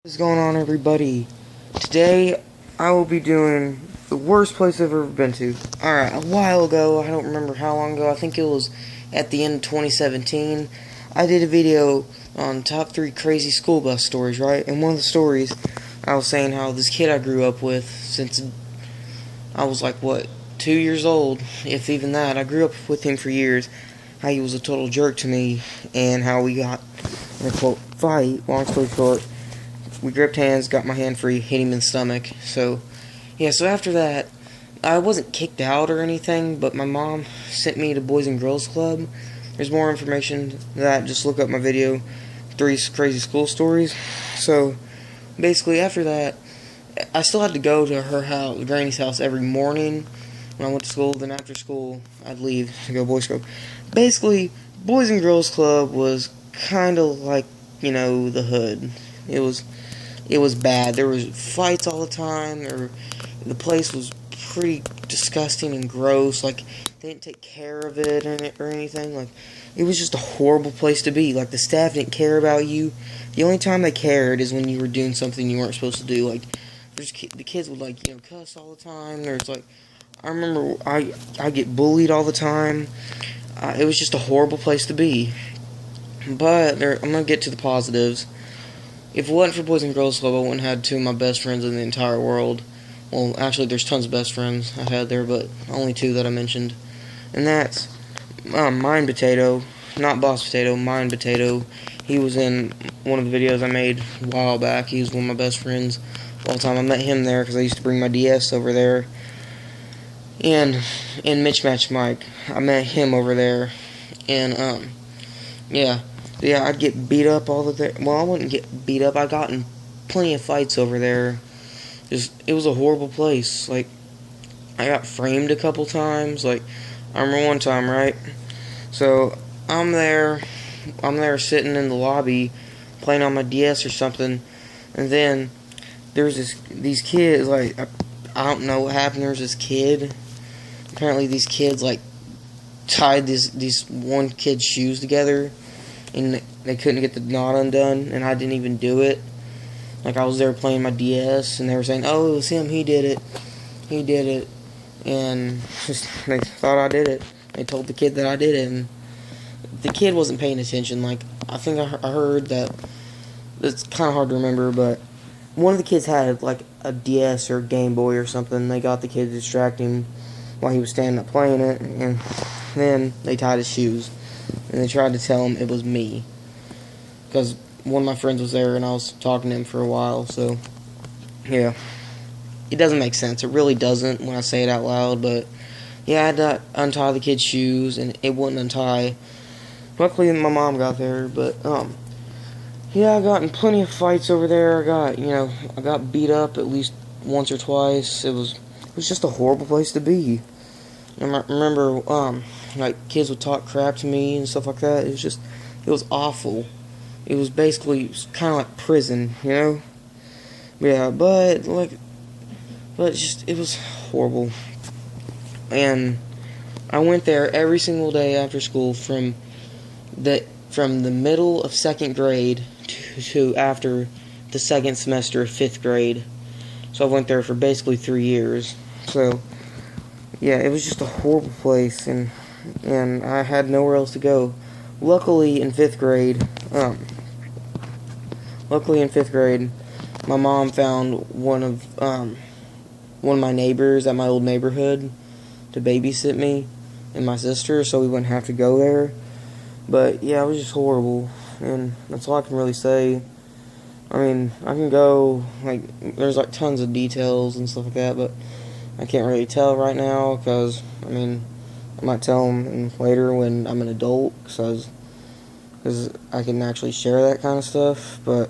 What's going on, everybody? Today I will be doing the worst place I've ever been to. Alright, a while ago, I don't remember how long ago, I think it was at the end of 2017, I did a video on top 3 crazy school bus stories, right? And one of the stories, I was saying how this kid I grew up with since I was like, what, 2 years old, if even that. I grew up with him for years, how he was a total jerk to me, and how we got in a quote fight. Long story short, we gripped hands, got my hand free, hit him in the stomach. So, yeah, so after that, I wasn't kicked out or anything, but my mom sent me to Boys and Girls Club. There's more information than that, just look up my video, 3 crazy school stories. So, basically, after that, I still had to go to her house, Granny's house, every morning when I went to school. Then after school, I'd leave to go Boys Club. Basically, Boys and Girls Club was kind of like, you know, the hood. It was bad. There was fights all the time. The place was pretty disgusting and gross. Like, they didn't take care of it or anything. Like, it was just a horrible place to be. Like, the staff didn't care about you. The only time they cared is when you were doing something you weren't supposed to do. Like, the kids would, like, you know, cuss all the time. There's, like, I remember I get bullied all the time. It was just a horrible place to be. But I'm going to get to the positives. If it wasn't for Boys and Girls Club, I wouldn't have had 2 of my best friends in the entire world. Well, actually, there's tons of best friends I've had there, but only 2 that I mentioned. And that's Mind Potato, not Boss Potato, Mind Potato. He was in one of the videos I made a while back. He was one of my best friends all the time. I met him there because I used to bring my DS over there. And Mismatch Mike, I met him over there. And, yeah, I'd get beat up all the time. Well, I wouldn't get beat up. I got in plenty of fights over there. It was a horrible place. Like, I got framed a couple times. Like, I remember one time, right? So, I'm there sitting in the lobby playing on my DS or something. And then there's these kids, like, I don't know what happened. There was this kid. Apparently, these kids, like, tied these one kid's shoes together. And they couldn't get the knot undone, and I didn't even do it. Like, I was there playing my DS, and they were saying, "Oh, it was him. He did it," and they thought I did it. They told the kid that I did it, and the kid wasn't paying attention. Like, I think I heard that. It's kind of hard to remember, but one of the kids had like a DS or Game Boy or something. They got the kid to distract him while he was standing up playing it, and then they tied his shoes. And they tried to tell him it was me. Because one of my friends was there and I was talking to him for a while. So, yeah. It doesn't make sense. It really doesn't when I say it out loud. But, yeah, I had to untie the kid's shoes and it wouldn't untie. Luckily, my mom got there. But, yeah, I got in plenty of fights over there. I got beat up at least once or twice. It was just a horrible place to be. I remember, like, kids would talk crap to me and stuff like that. It was awful. It was basically kind of like prison, you know? Yeah, but it was horrible. And I went there every single day after school from the middle of 2nd grade to after the 2nd semester of 5th grade. So I went there for basically 3 years. So, yeah, it was just a horrible place, and I had nowhere else to go. Luckily in 5th grade, my mom found one of my neighbors at my old neighborhood to babysit me and my sister, so we wouldn't have to go there. But yeah, it was just horrible, and that's all I can really say. I mean, I can go, like, there's like tons of details and stuff like that, but I can't really tell right now, because, I mean, I might tell them later when I'm an adult, because I can actually share that kind of stuff. But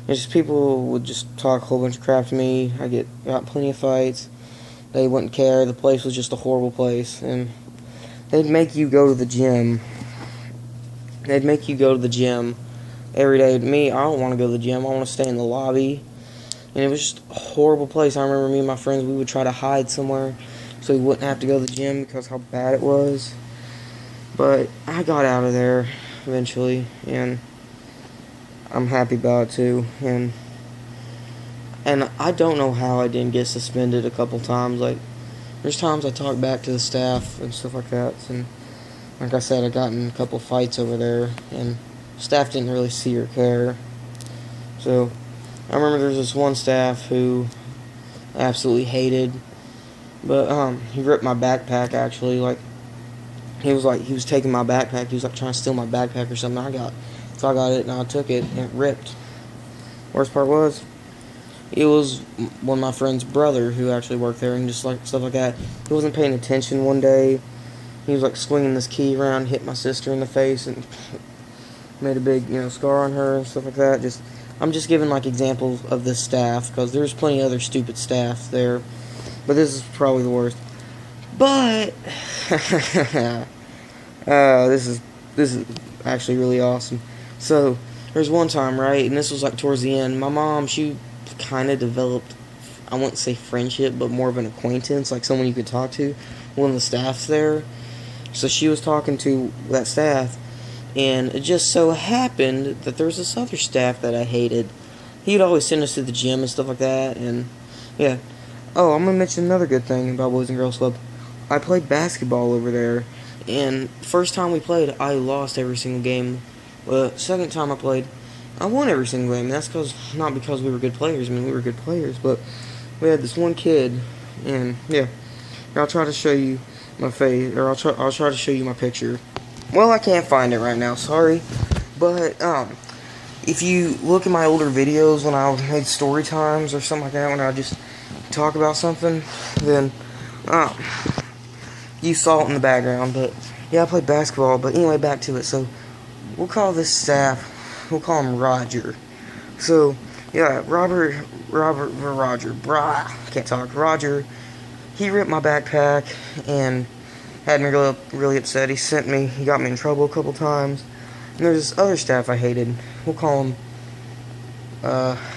it's just people would just talk a whole bunch of crap to me. Got plenty of fights. They wouldn't care. The place was just a horrible place, and they'd make you go to the gym. Every day. Me, I don't want to go to the gym. I want to stay in the lobby. And it was just a horrible place. I remember me and my friends, we would try to hide somewhere so we wouldn't have to go to the gym because how bad it was. But I got out of there eventually, and I'm happy about it too, and I don't know how I didn't get suspended a couple times. Like, there's times I talk back to the staff and stuff like that, and like I said, I got in a couple fights over there, and staff didn't really see or care. So, I remember there's this one staff who I absolutely hated, but he ripped my backpack. Actually, he was taking my backpack. He was like trying to steal my backpack or something. I got it and I took it and it ripped. Worst part was, it was one of my friend's brother who actually worked there, and just like stuff like that. He wasn't paying attention one day. He was like swinging this key around, hit my sister in the face, and made a big, scar on her and stuff like that. I'm just giving like examples of this staff, because there's plenty of other stupid staff there, but this is probably the worst. But this is actually really awesome. So there's one time, right, and this was like towards the end. My mom, she kind of developed, I wouldn't say friendship, but more of an acquaintance, like someone you could talk to. One of the staffs there. So she was talking to that staff, and it just so happened that there was this other staff that I hated. He'd always send us to the gym and stuff like that, and yeah. Oh, I'm going to mention another good thing about Boys and Girls Club. I played basketball over there, and first time we played, I lost every single game. But second time I played, I won every single game. And that's not because we were good players. I mean, we were good players, but we had this one kid, and yeah. I'll try to show you my face, or I'll try to show you my picture. Well, I can't find it right now, sorry. But if you look at my older videos when I made story times or something like that, when I just talk about something, then you saw it in the background. But yeah, I played basketball. But anyway, back to it. So we'll call this staff, we'll call him Roger. So yeah, Roger, can't talk. Roger, he ripped my backpack and had me really upset. He got me in trouble a couple times. And there's this other staff I hated. We'll call him,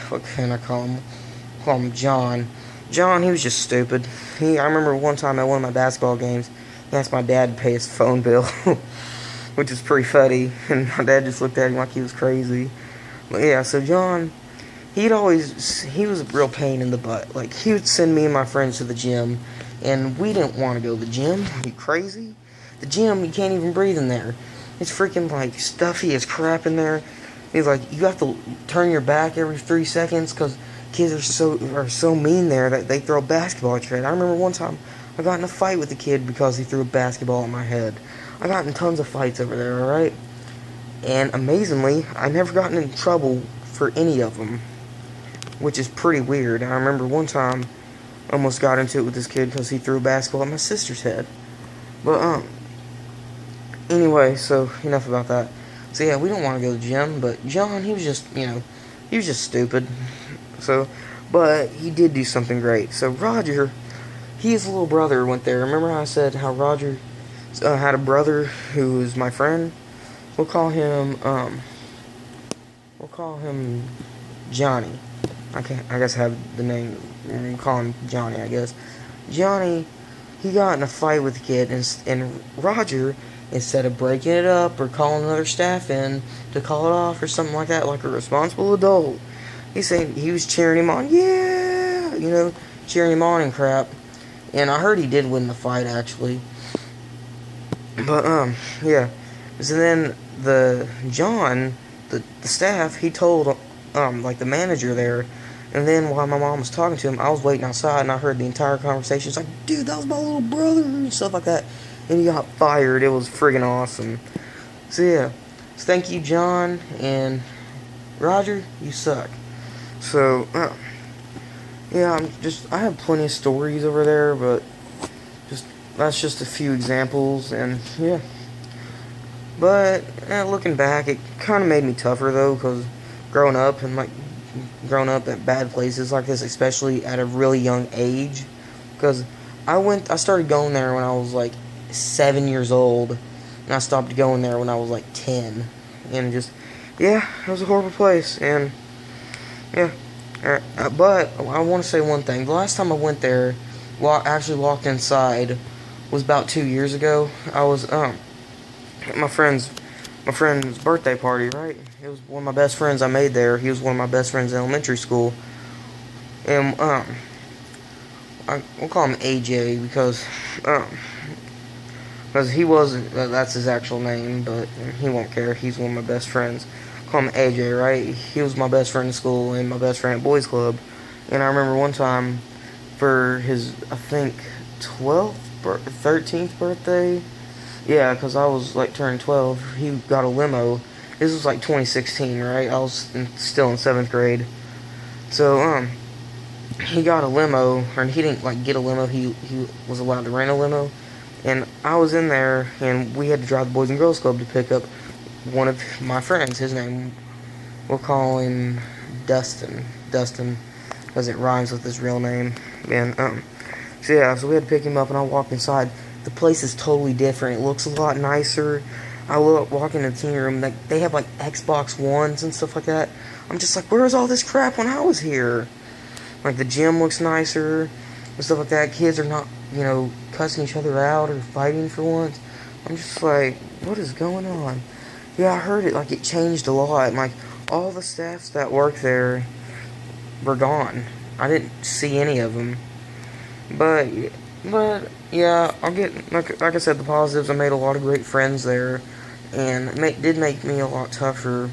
what can I call him? We'll call him John. John, he was just stupid. I remember one time at one of my basketball games, he asked my dad to pay his phone bill, which is pretty funny. And my dad just looked at him like he was crazy. But yeah, so John, he was a real pain in the butt. Like, he would send me and my friends to the gym, and we didn't want to go to the gym. Are you crazy? The gym, you can't even breathe in there. It's freaking, like, stuffy as crap in there. He's like, you have to turn your back every 3 seconds, because kids are so mean there that they throw a basketball at your head. I remember one time I got in a fight with a kid because he threw a basketball at my head. I got in tons of fights over there, alright? And amazingly, I never gotten in trouble for any of them, which is pretty weird. I remember one time I almost got into it with this kid because he threw a basketball at my sister's head. But anyway, so enough about that. So yeah, we don't want to go to the gym, but John, he was just, he was just stupid. So, but he did do something great. So Roger, his little brother went there. Remember how I said how Roger had a brother who was my friend? We'll call him Johnny. I guess I have the name. We'll call him Johnny, I guess. Johnny, he got in a fight with the kid, and Roger, instead of breaking it up or calling another staff in to call it off or something like that, like a responsible adult, he was cheering him on, yeah, cheering him on and crap. And I heard he did win the fight, actually. But, yeah. So then, the staff, he told, like, the manager there. And then, while my mom was talking to him, I was waiting outside, and I heard the entire conversation. It's like, dude, that was my little brother, and stuff like that. And he got fired. It was friggin' awesome. So, yeah. So, thank you, John, and Roger, you suck. So, yeah, I have plenty of stories over there, but that's just a few examples, and, yeah. But, looking back, it kind of made me tougher, though, because growing up at bad places like this, especially at a really young age, because I started going there when I was, like, 7 years old, and I stopped going there when I was, like, 10, and just, yeah, it was a horrible place, and, yeah, but I want to say one thing. The last time I went there, actually walked inside, was about 2 years ago. I was, my friend's my friend's birthday party, right? It was one of my best friends I made there. He was one of my best friends in elementary school. And, we'll call him AJ because he wasn't, that's his actual name, but he won't care. He's one of my best friends. Call him AJ, right? He was my best friend in school and my best friend at Boys Club. And I remember one time for his, I think, 13th birthday. Yeah, because I was like turning 12. He got a limo. This was like 2016, right? I was still in 7th grade. So, he got a limo, or he didn't like get a limo. He was allowed to rent a limo. And I was in there, and we had to drive the Boys and Girls Club to pick up one of my friends. His name, we'll call him Dustin. Dustin, because it rhymes with his real name. And, so yeah, so we had to pick him up, and I walked inside. The place is totally different. It looks a lot nicer. I walk in the teen room, like, they have, like, Xbox Ones and stuff like that. I'm just like, where's all this crap when I was here? Like, the gym looks nicer and stuff like that. Kids are not, cussing each other out or fighting for once. I'm just like, what is going on? Yeah, I heard it, like, it changed a lot. And, like, all the staffs that work there were gone. I didn't see any of them. But yeah, I'll get, like I said, the positives. I made a lot of great friends there. And it did make me a lot tougher.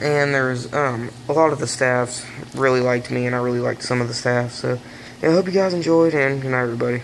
And there's, a lot of the staffs really liked me, and I really liked some of the staff. So, yeah, I hope you guys enjoyed, and good night, everybody.